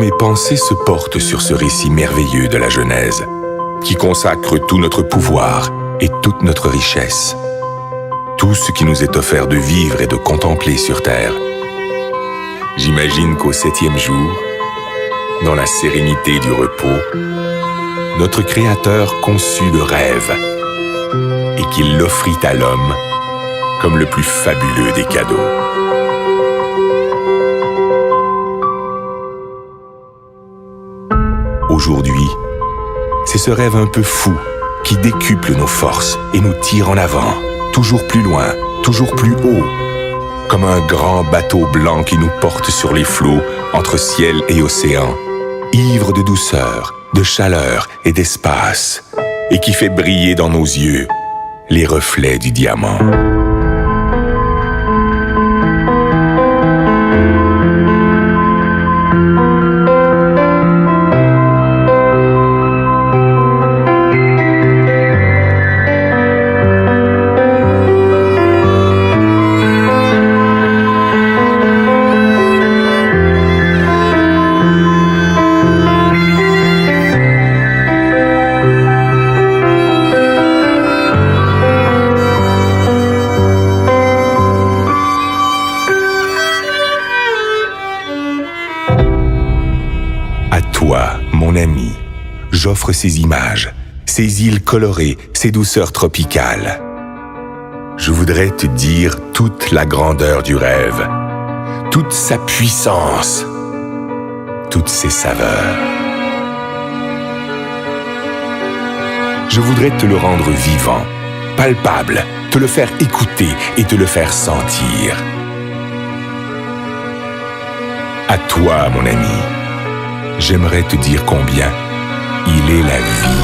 mes pensées se portent sur ce récit merveilleux de la Genèse, qui consacre tout notre pouvoir et toute notre richesse, tout ce qui nous est offert de vivre et de contempler sur terre. J'imagine qu'au 7e jour, dans la sérénité du repos, notre Créateur conçut le rêve et qu'il l'offrit à l'homme comme le plus fabuleux des cadeaux. Aujourd'hui, c'est ce rêve un peu fou qui décuple nos forces et nous tire en avant, toujours plus loin, toujours plus haut, comme un grand bateau blanc qui nous porte sur les flots entre ciel et océan, ivre de douceur, de chaleur et d'espace, et qui fait briller dans nos yeux les reflets du diamant. Toi, mon ami, j'offre ces images, ces îles colorées, ces douceurs tropicales. Je voudrais te dire toute la grandeur du rêve, toute sa puissance, toutes ses saveurs. Je voudrais te le rendre vivant, palpable, te le faire écouter et te le faire sentir. À toi, mon ami. J'aimerais te dire combien il est la vie.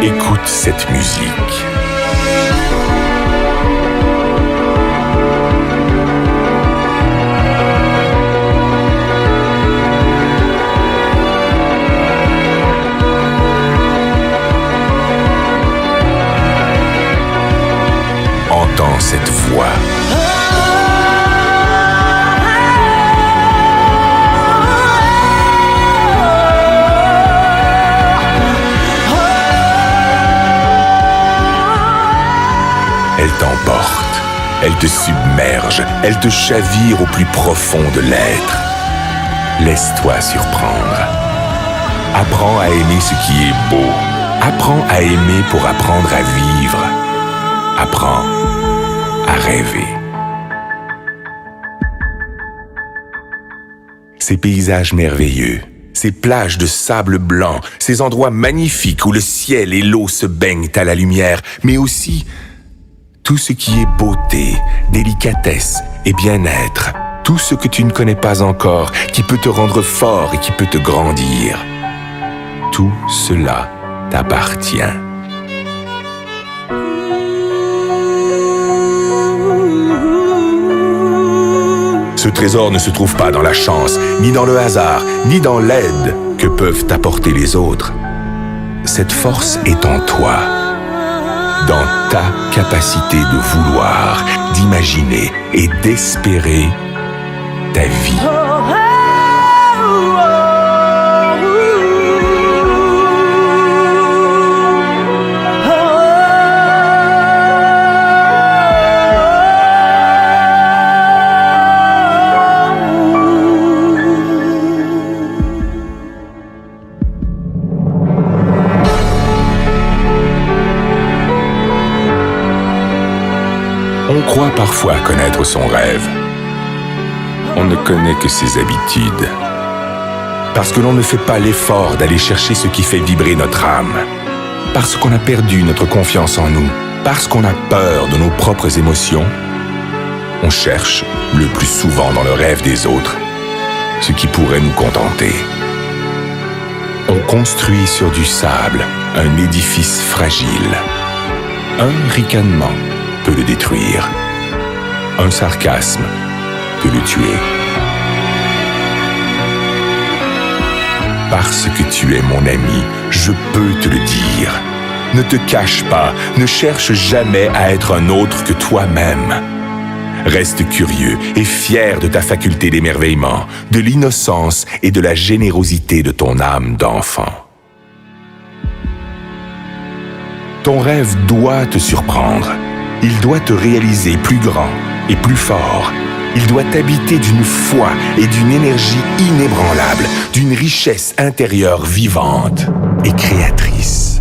Écoute cette musique. Entends cette voix. Elle t'emporte, elle te submerge, elle te chavire au plus profond de l'être. Laisse-toi surprendre. Apprends à aimer ce qui est beau. Apprends à aimer pour apprendre à vivre. Apprends à rêver. Ces paysages merveilleux, ces plages de sable blanc, ces endroits magnifiques où le ciel et l'eau se baignent à la lumière, mais aussi tout ce qui est beauté, délicatesse et bien-être, tout ce que tu ne connais pas encore, qui peut te rendre fort et qui peut te grandir. Tout cela t'appartient. Ce trésor ne se trouve pas dans la chance, ni dans le hasard, ni dans l'aide que peuvent t'apporter les autres. Cette force est en toi, dans ta capacité de vouloir, d'imaginer et d'espérer ta vie. On croit parfois connaître son rêve. On ne connaît que ses habitudes. Parce que l'on ne fait pas l'effort d'aller chercher ce qui fait vibrer notre âme. Parce qu'on a perdu notre confiance en nous. Parce qu'on a peur de nos propres émotions. On cherche, le plus souvent dans le rêve des autres, ce qui pourrait nous contenter. On construit sur du sable un édifice fragile. Un ricanement peut le détruire. Un sarcasme peut le tuer. Parce que tu es mon ami, je peux te le dire. Ne te cache pas, ne cherche jamais à être un autre que toi-même. Reste curieux et fier de ta faculté d'émerveillement, de l'innocence et de la générosité de ton âme d'enfant. Ton rêve doit te surprendre. Il doit te réaliser plus grand et plus fort. Il doit t'habiter d'une foi et d'une énergie inébranlable, d'une richesse intérieure vivante et créatrice.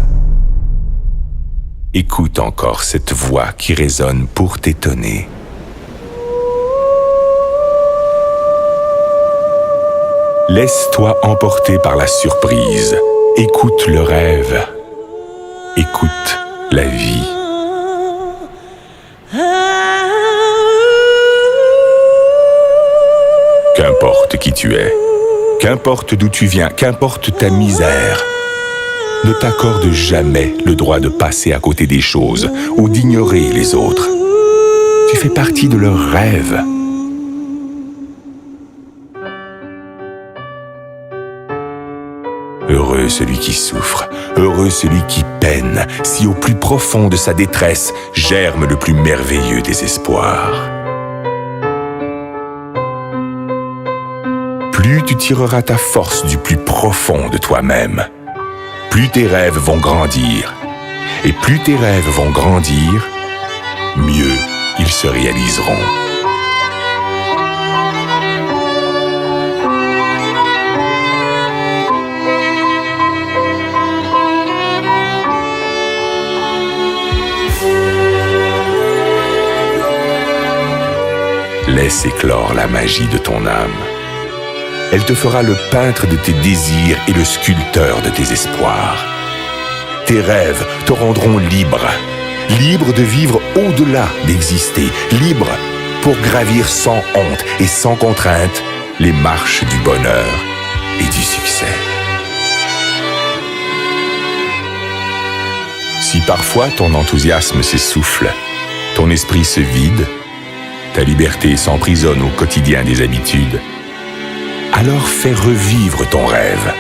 Écoute encore cette voix qui résonne pour t'étonner. Laisse-toi emporter par la surprise. Écoute le rêve. Écoute la vie. Qu'importe qui tu es, qu'importe d'où tu viens, qu'importe ta misère, ne t'accorde jamais le droit de passer à côté des choses ou d'ignorer les autres. Tu fais partie de leurs rêves. Heureux celui qui souffre, heureux celui qui peine, si au plus profond de sa détresse germe le plus merveilleux des espoirs. Plus tu tireras ta force du plus profond de toi-même, plus tes rêves vont grandir. Et plus tes rêves vont grandir, mieux ils se réaliseront. Laisse éclore la magie de ton âme. Elle te fera le peintre de tes désirs et le sculpteur de tes espoirs. Tes rêves te rendront libre, libre de vivre au-delà d'exister, libre pour gravir sans honte et sans contrainte les marches du bonheur et du succès. Si parfois ton enthousiasme s'essouffle, ton esprit se vide, ta liberté s'emprisonne au quotidien des habitudes, alors fais revivre ton rêve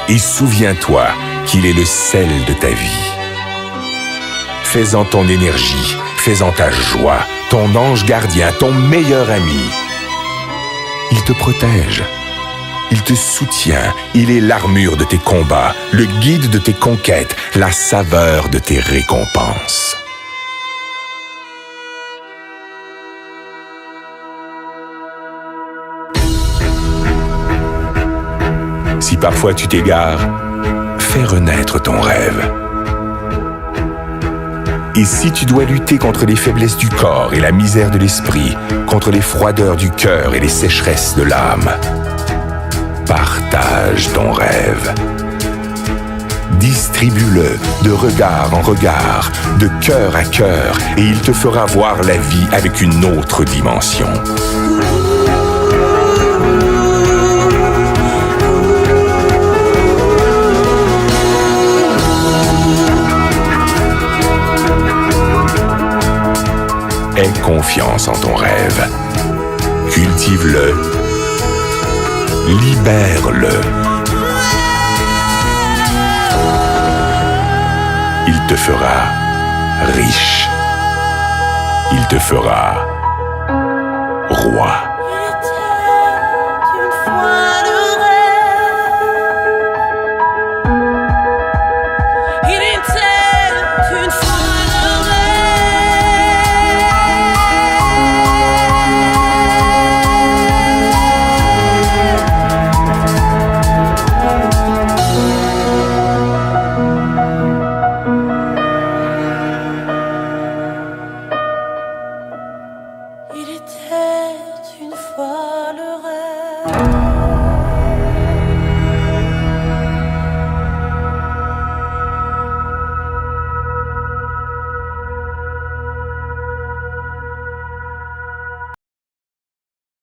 et souviens-toi qu'il est le sel de ta vie. Fais-en ton énergie, fais-en ta joie, ton ange gardien, ton meilleur ami. Il te protège, il te soutient, il est l'armure de tes combats, le guide de tes conquêtes, la saveur de tes récompenses. Si parfois tu t'égares, fais renaître ton rêve. Et si tu dois lutter contre les faiblesses du corps et la misère de l'esprit, contre les froideurs du cœur et les sécheresses de l'âme, partage ton rêve. Distribue-le de regard en regard, de cœur à cœur, et il te fera voir la vie avec une autre dimension. Aie confiance en ton rêve. Cultive-le. Libère-le. Il te fera riche. Il te fera roi.